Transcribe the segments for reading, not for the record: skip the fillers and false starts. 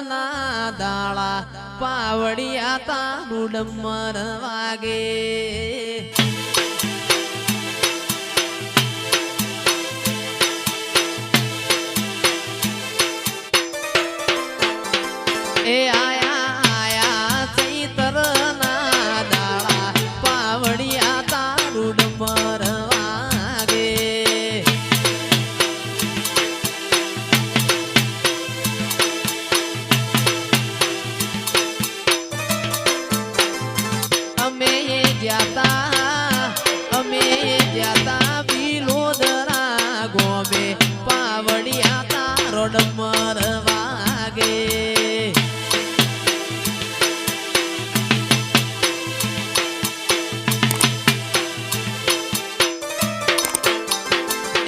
ના દાળા પાવડિયા તારું ડમર વાગે એ આયા આયા ચૈતર ના દાળા પાવડિયા તારું ડમર વાગે અમે જાતા બિલોદરા ગોબે પાવડિયા તારો ડમર વાગે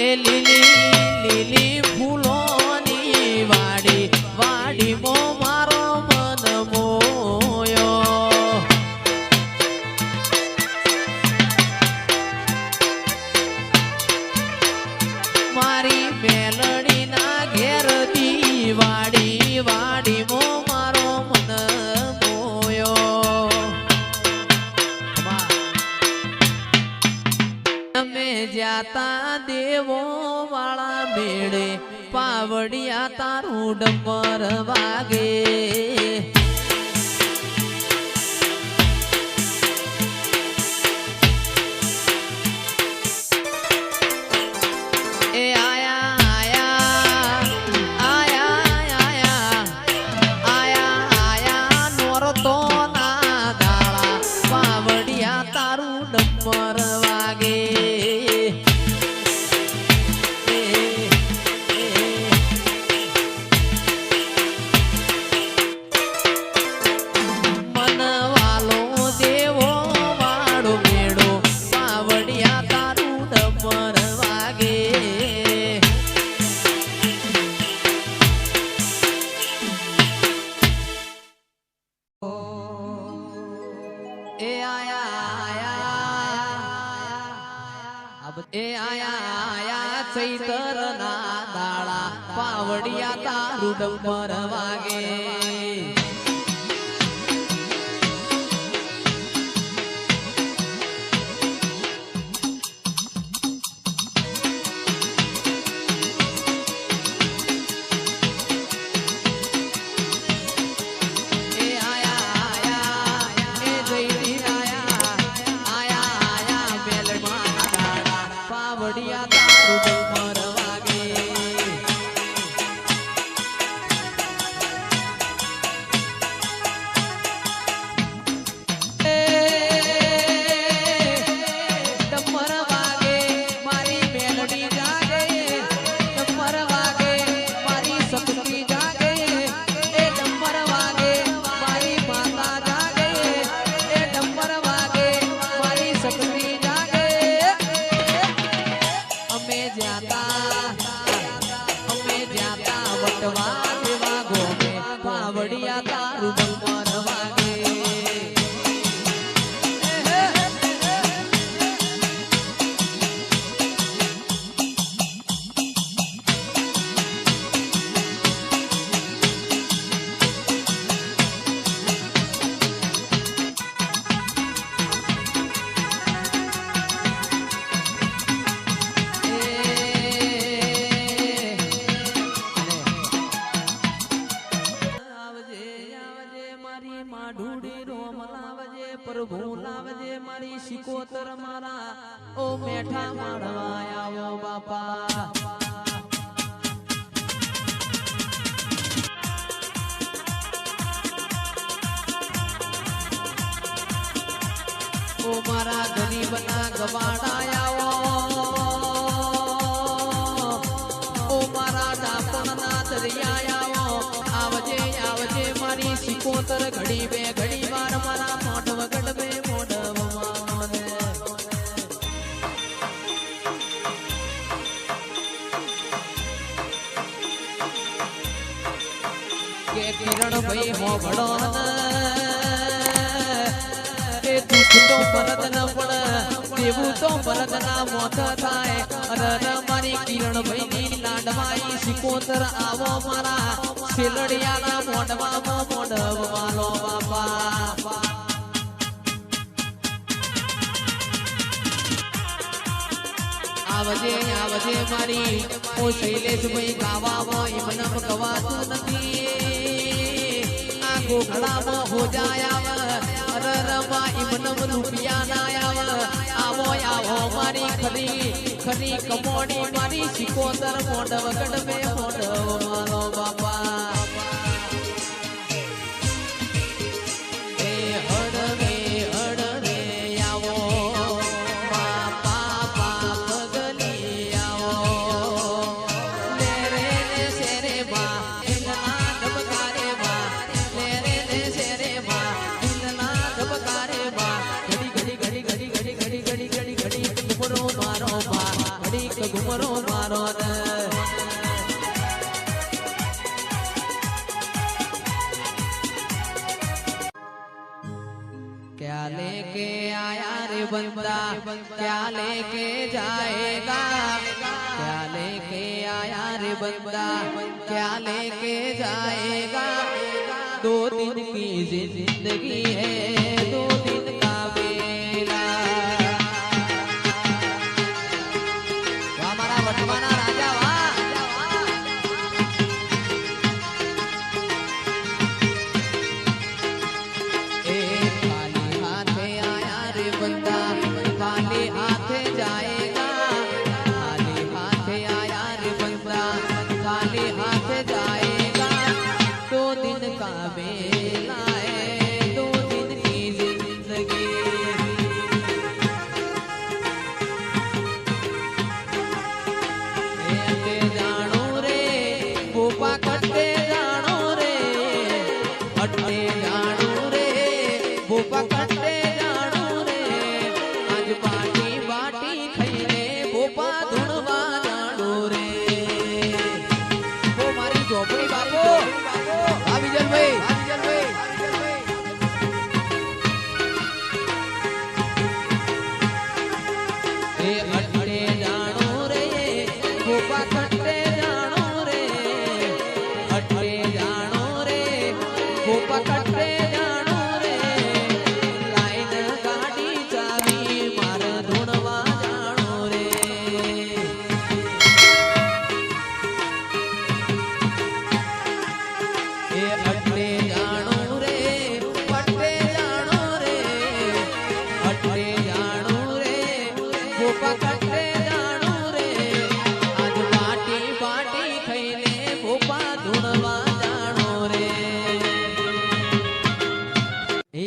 એ લીલી લીલી ફૂલોની વાડી વાડી મો મારો મન મોયો મારી મેલડી ના ઘેર દી વાડી વાડી મો મારો મન મોયો અમે જાતા દેવો વાળા મેળે પાવડિયા તારું ડમર વાગે એ આયા આયા આયા આયા આયા આયા નોરતો ના દાળા પાવડિયા તારું ડમર વાગે એ આયા આયા ચૈતર ના દાળા પાવડિયા તારું ડમર વાગે પાવડિયા તારું ડમર વાગે ડમર વાગે મારી મેલડી જાગે ડમર વાગે મારી શક્તિ જાગે એ ડમર વાગે મારી માતા જાગે એ ડમર વાગે મારી શક્તિ જાગે અમે જાતા વટવા દેવા ગોમે પાવડિયા તારું ડમર વાગે પ્રભુ લાવજે મારી શિકોતર મારા ઓ મેઠા માળવા આવો બાપા ઓ મારા ગરીબના ગવાડા આવો ઓ મારા ડાપણના દરિયા આવો આવજે આવજે મારી શિકોતર ઘડી બે ઘડી વાર મારા મોઢ વગડ બે મોઢ કે કિરણ ભાઈ હો ભડો એ દુઃખ તો પરત ન પડે દેવું તો પરત ના મોત થાય અરે મારી કિરણ ભાઈની લાડવાઈ સિકોતર આવો મારા શેલડિયાના મોઢવામાં મોઢવાલો બાપા આવજે આવજે મારી ઓ શૈલેષ ભાઈ ગાવામાં એમનમ ગવાતું નથી આ ગોખડામાં હો જાય અરરમાં એમનમ રૂપિયા ના આવો આવો મારી ખરી ખરી કમોડી મારી સિકોતર મોઢવ ગઢ મે મોઢવ મારો બાપા क्या लेके आया रे बंदा क्या लेके जाएगा क्या लेके आया रे बंदा क्या लेके जाएगा 2 दिन की जिंदगी है 2 दिन का बेला हमारा वर्तमाना राजा वाह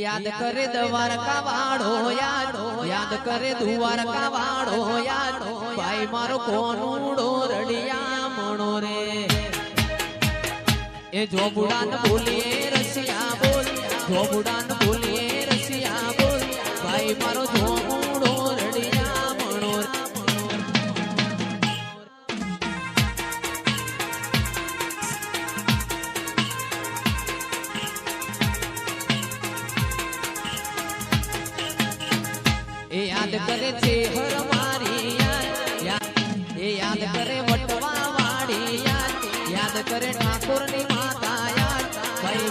याद करे द्वारका वाड़ो याद करे द्वारका वाड़ो याद भाई मारो कोनूड़ो रड़िया मणो रे ए जो बुड़ान बोलिए रसिया बोल जो बुड़ान बोलिए रसिया बोल भाई मारो झोमूड़ो रड़िया मणो याद करे चेहर मारी याद करे वटवा वाड़ी याद करे ठाकुर नी माता याद भाई